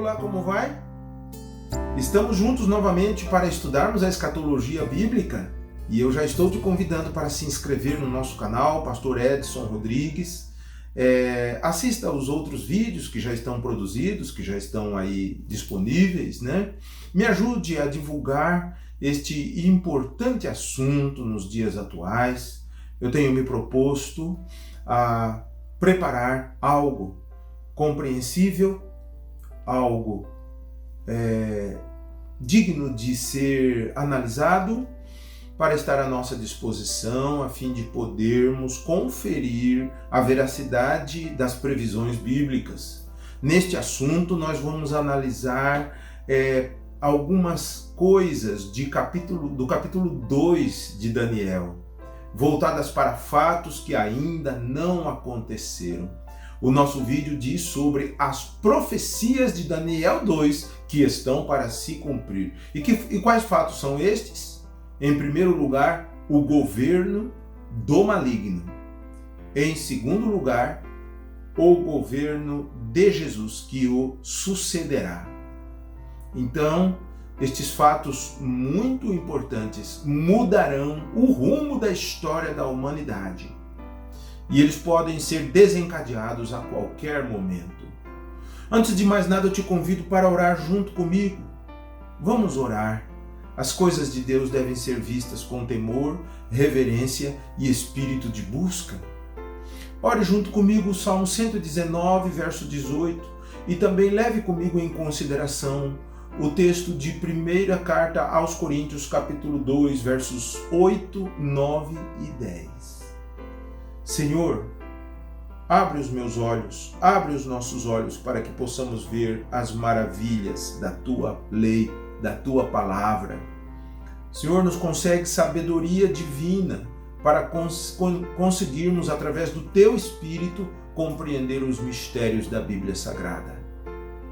Olá, como vai? Estamos juntos novamente para estudarmos a escatologia bíblica e eu já estou te convidando para se inscrever no nosso canal, Pastor Edson Rodrigues. Assista aos outros vídeos que já estão produzidos, que já estão aí disponíveis, né? Me ajude a divulgar este importante assunto nos dias atuais. Eu tenho me proposto a preparar algo compreensível, algo digno de ser analisado para estar à nossa disposição, a fim de podermos conferir a veracidade das previsões bíblicas. Neste assunto, nós vamos analisar algumas coisas do capítulo 2 de Daniel, voltadas para fatos que ainda não aconteceram. O nosso vídeo diz sobre as profecias de Daniel 2 que estão para se cumprir. E quais fatos são estes? Em primeiro lugar, o governo do maligno. Em segundo lugar, o governo de Jesus, que o sucederá. Então, estes fatos muito importantes mudarão o rumo da história da humanidade. E eles podem ser desencadeados a qualquer momento. Antes de mais nada, eu te convido para orar junto comigo. Vamos orar. As coisas de Deus devem ser vistas com temor, reverência e espírito de busca. Ore junto comigo o Salmo 119, verso 18, e também leve comigo em consideração o texto de primeira carta aos Coríntios, capítulo 2, versos 8, 9 e 10. Senhor, abre os meus olhos, abre os nossos olhos para que possamos ver as maravilhas da Tua lei, da Tua palavra. Senhor, nos concede sabedoria divina para conseguirmos, através do Teu Espírito, compreender os mistérios da Bíblia Sagrada.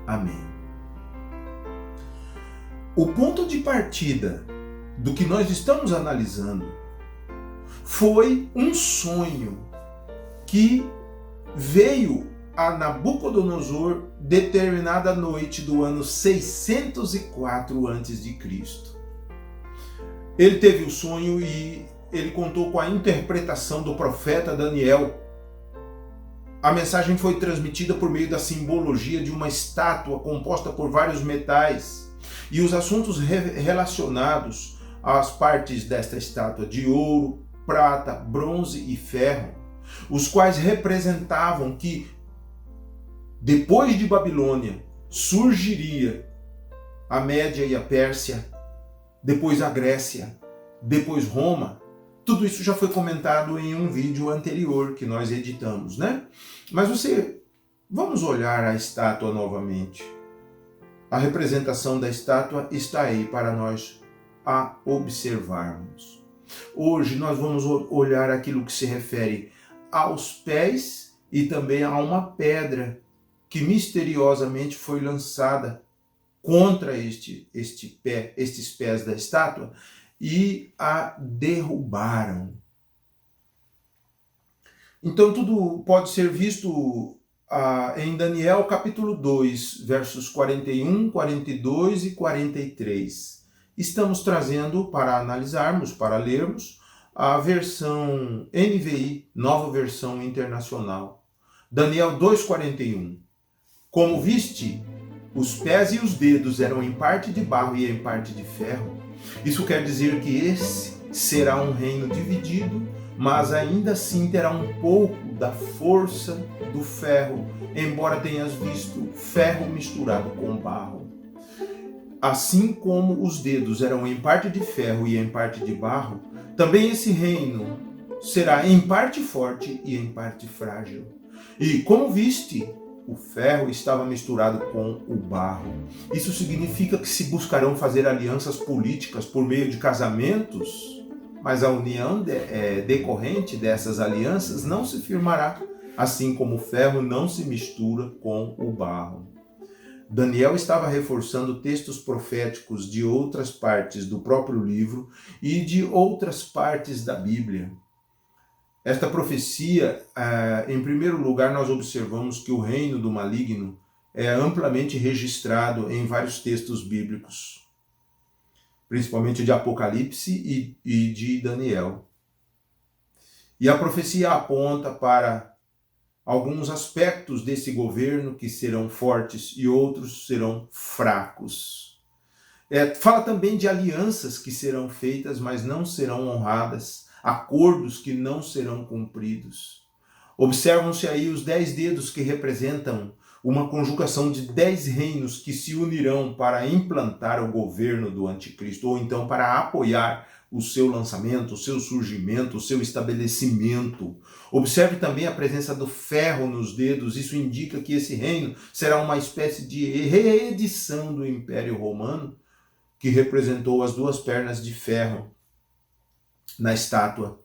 Amém. O ponto de partida do que nós estamos analisando foi um sonho que veio a Nabucodonosor determinada noite do ano 604 a.C. Ele teve o sonho e ele contou com a interpretação do profeta Daniel. A mensagem foi transmitida por meio da simbologia de uma estátua composta por vários metais e os assuntos relacionados às partes desta estátua de ouro, prata, bronze e ferro, os quais representavam que depois de Babilônia surgiria a Média e a Pérsia, depois a Grécia, depois Roma. Tudo isso já foi comentado em um vídeo anterior que nós editamos, né? Mas vamos olhar a estátua novamente. A representação da estátua está aí para nós a observarmos. Hoje nós vamos olhar aquilo que se refere aos pés e também a uma pedra que misteriosamente foi lançada contra estes pés da estátua e a derrubaram. Então tudo pode ser visto em Daniel capítulo 2, versos 41, 42 e 43. Estamos trazendo para analisarmos, para lermos, a versão NVI, Nova Versão Internacional. Daniel 2,41. Como viste, os pés e os dedos eram em parte de barro e em parte de ferro. Isso quer dizer que esse será um reino dividido, mas ainda assim terá um pouco da força do ferro, embora tenhas visto ferro misturado com barro. Assim como os dedos eram em parte de ferro e em parte de barro, também esse reino será em parte forte e em parte frágil. E como viste, o ferro estava misturado com o barro. Isso significa que se buscarão fazer alianças políticas por meio de casamentos, mas a união decorrente dessas alianças não se firmará, assim como o ferro não se mistura com o barro. Daniel estava reforçando textos proféticos de outras partes do próprio livro e de outras partes da Bíblia. Esta profecia, em primeiro lugar, nós observamos que o reino do maligno é amplamente registrado em vários textos bíblicos, principalmente de Apocalipse e de Daniel. E a profecia aponta para alguns aspectos desse governo que serão fortes e outros serão fracos. Fala também de alianças que serão feitas, mas não serão honradas, acordos que não serão cumpridos. Observam-se aí os 10 dedos que representam uma conjugação de 10 reinos que se unirão para implantar o governo do anticristo, ou então para apoiar o seu lançamento, o seu surgimento, o seu estabelecimento. Observe também a presença do ferro nos dedos. Isso indica que esse reino será uma espécie de reedição do Império Romano, que representou as 2 pernas de ferro na estátua.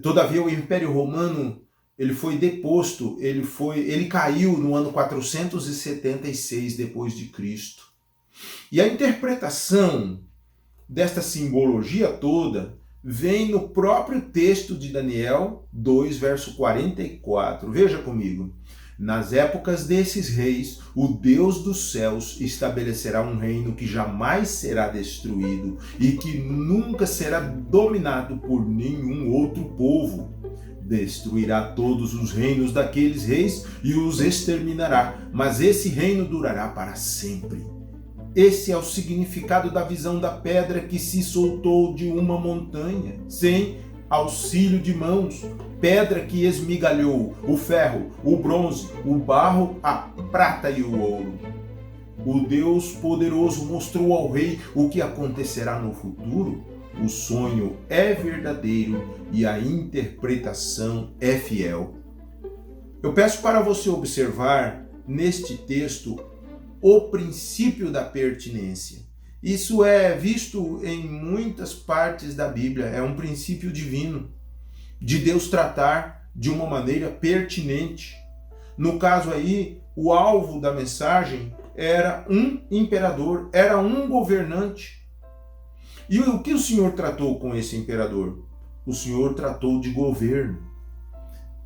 Todavia, o Império Romano ele foi deposto, ele caiu no ano 476 depois de Cristo. E a interpretação desta simbologia toda vem no próprio texto de Daniel 2, verso 44. Veja comigo. Nas épocas desses reis, o Deus dos céus estabelecerá um reino que jamais será destruído e que nunca será dominado por nenhum outro povo. Destruirá todos os reinos daqueles reis e os exterminará, mas esse reino durará para sempre. Esse é o significado da visão da pedra que se soltou de uma montanha, sem auxílio de mãos, pedra que esmigalhou o ferro, o bronze, o barro, a prata e o ouro. O Deus poderoso mostrou ao rei o que acontecerá no futuro. O sonho é verdadeiro e a interpretação é fiel. Eu peço para você observar neste texto o princípio da pertinência. Isso é visto em muitas partes da Bíblia, é um princípio divino, de Deus tratar de uma maneira pertinente. No caso aí, o alvo da mensagem era um imperador, era um governante. E o que o Senhor tratou com esse imperador? O Senhor tratou de governo.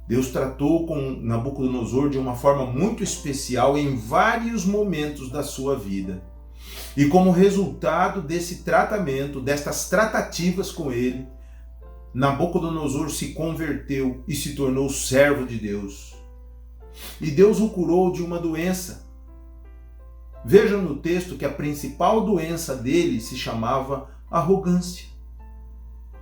Deus tratou com Nabucodonosor de uma forma muito especial em vários momentos da sua vida. E como resultado desse tratamento, destas tratativas com ele, Nabucodonosor se converteu e se tornou servo de Deus. E Deus o curou de uma doença. Vejam no texto que a principal doença dele se chamava arrogância.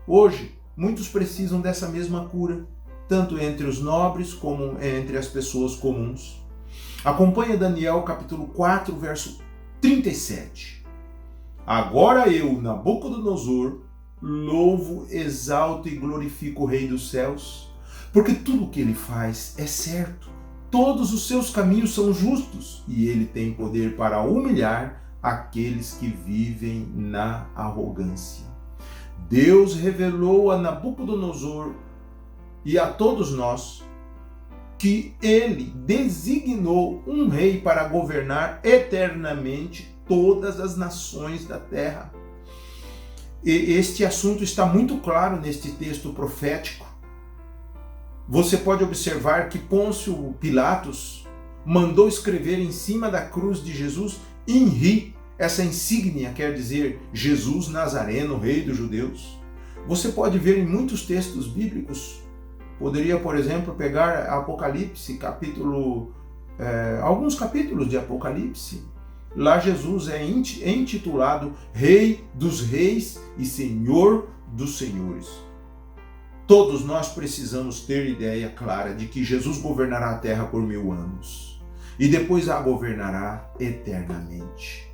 Hoje, muitos precisam dessa mesma cura, tanto entre os nobres como entre as pessoas comuns. Acompanhe Daniel capítulo 4, verso 37. Agora eu, Nabucodonosor, louvo, exalto e glorifico o Rei dos céus, porque tudo o que ele faz é certo, todos os seus caminhos são justos, e ele tem poder para humilhar aqueles que vivem na arrogância. Deus revelou a Nabucodonosor e a todos nós que ele designou um rei para governar eternamente todas as nações da terra. E este assunto está muito claro neste texto profético. Você pode observar que Pôncio Pilatos mandou escrever em cima da cruz de Jesus INRI. Essa insígnia quer dizer Jesus Nazareno, Rei dos Judeus. Você pode ver em muitos textos bíblicos. Poderia, por exemplo, pegar Apocalipse, alguns capítulos de Apocalipse. Lá Jesus é intitulado Rei dos Reis e Senhor dos Senhores. Todos nós precisamos ter ideia clara de que Jesus governará a terra por 1000 anos e depois a governará eternamente.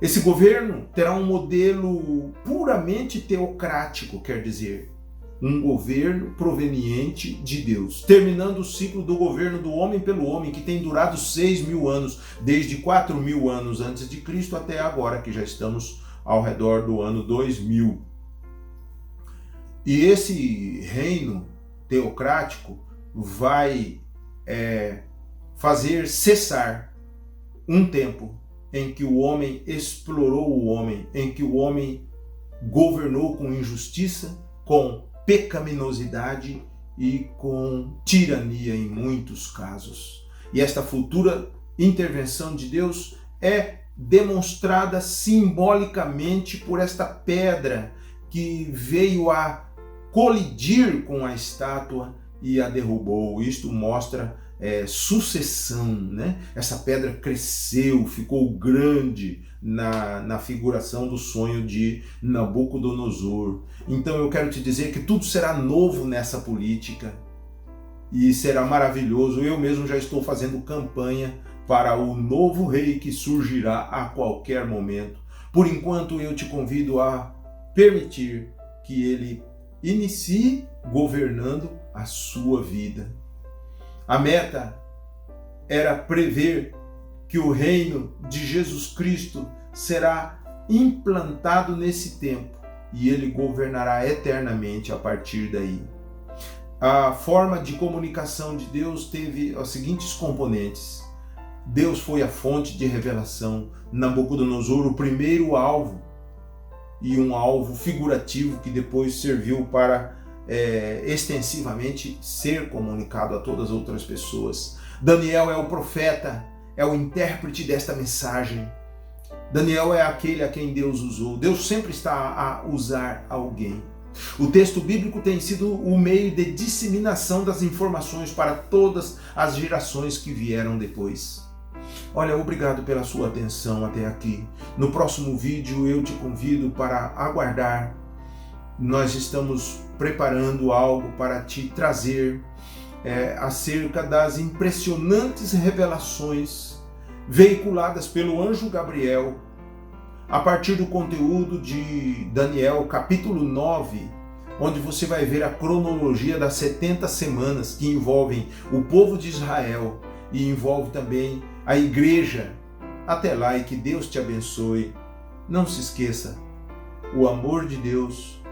Esse governo terá um modelo puramente teocrático, quer dizer, um governo proveniente de Deus, terminando o ciclo do governo do homem pelo homem, que tem durado 6.000 anos, desde 4.000 anos antes de Cristo até agora, que já estamos ao redor do ano 2000. E esse reino teocrático vai fazer cessar um tempo em que o homem explorou o homem, em que o homem governou com injustiça, com pecaminosidade e com tirania em muitos casos. E esta futura intervenção de Deus é demonstrada simbolicamente por esta pedra que veio a colidir com a estátua e a derrubou. Isto mostra sucessão, né? Essa pedra cresceu, ficou grande na figuração do sonho de Nabucodonosor. Então eu quero te dizer que tudo será novo nessa política e será maravilhoso. Eu mesmo já estou fazendo campanha para o novo rei que surgirá a qualquer momento. Por enquanto eu te convido a permitir que ele inicie governando a sua vida. A meta era prever que o reino de Jesus Cristo será implantado nesse tempo e ele governará eternamente a partir daí. A forma de comunicação de Deus teve os seguintes componentes. Deus foi a fonte de revelação, Nabucodonosor o primeiro alvo, e um alvo figurativo que depois serviu para extensivamente ser comunicado a todas as outras pessoas. Daniel é o profeta, é o intérprete desta mensagem. Daniel é aquele a quem Deus usou. Deus sempre está a usar alguém. O texto bíblico tem sido o meio de disseminação das informações para todas as gerações que vieram depois. Olha, obrigado pela sua atenção até aqui. No próximo vídeo eu te convido para aguardar. Nós estamos preparando algo para te trazer acerca das impressionantes revelações veiculadas pelo anjo Gabriel a partir do conteúdo de Daniel, capítulo 9, onde você vai ver a cronologia das 70 semanas que envolvem o povo de Israel e envolve também a igreja. Até lá e que Deus te abençoe. Não se esqueça, o amor de Deus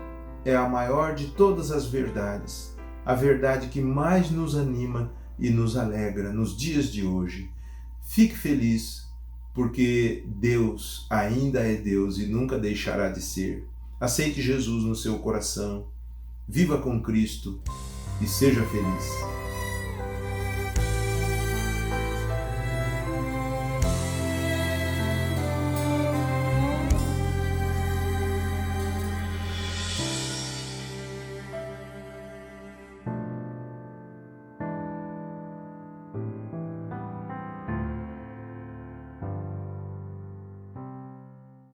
é a maior de todas as verdades, a verdade que mais nos anima e nos alegra nos dias de hoje. Fique feliz, porque Deus ainda é Deus e nunca deixará de ser. Aceite Jesus no seu coração, viva com Cristo e seja feliz.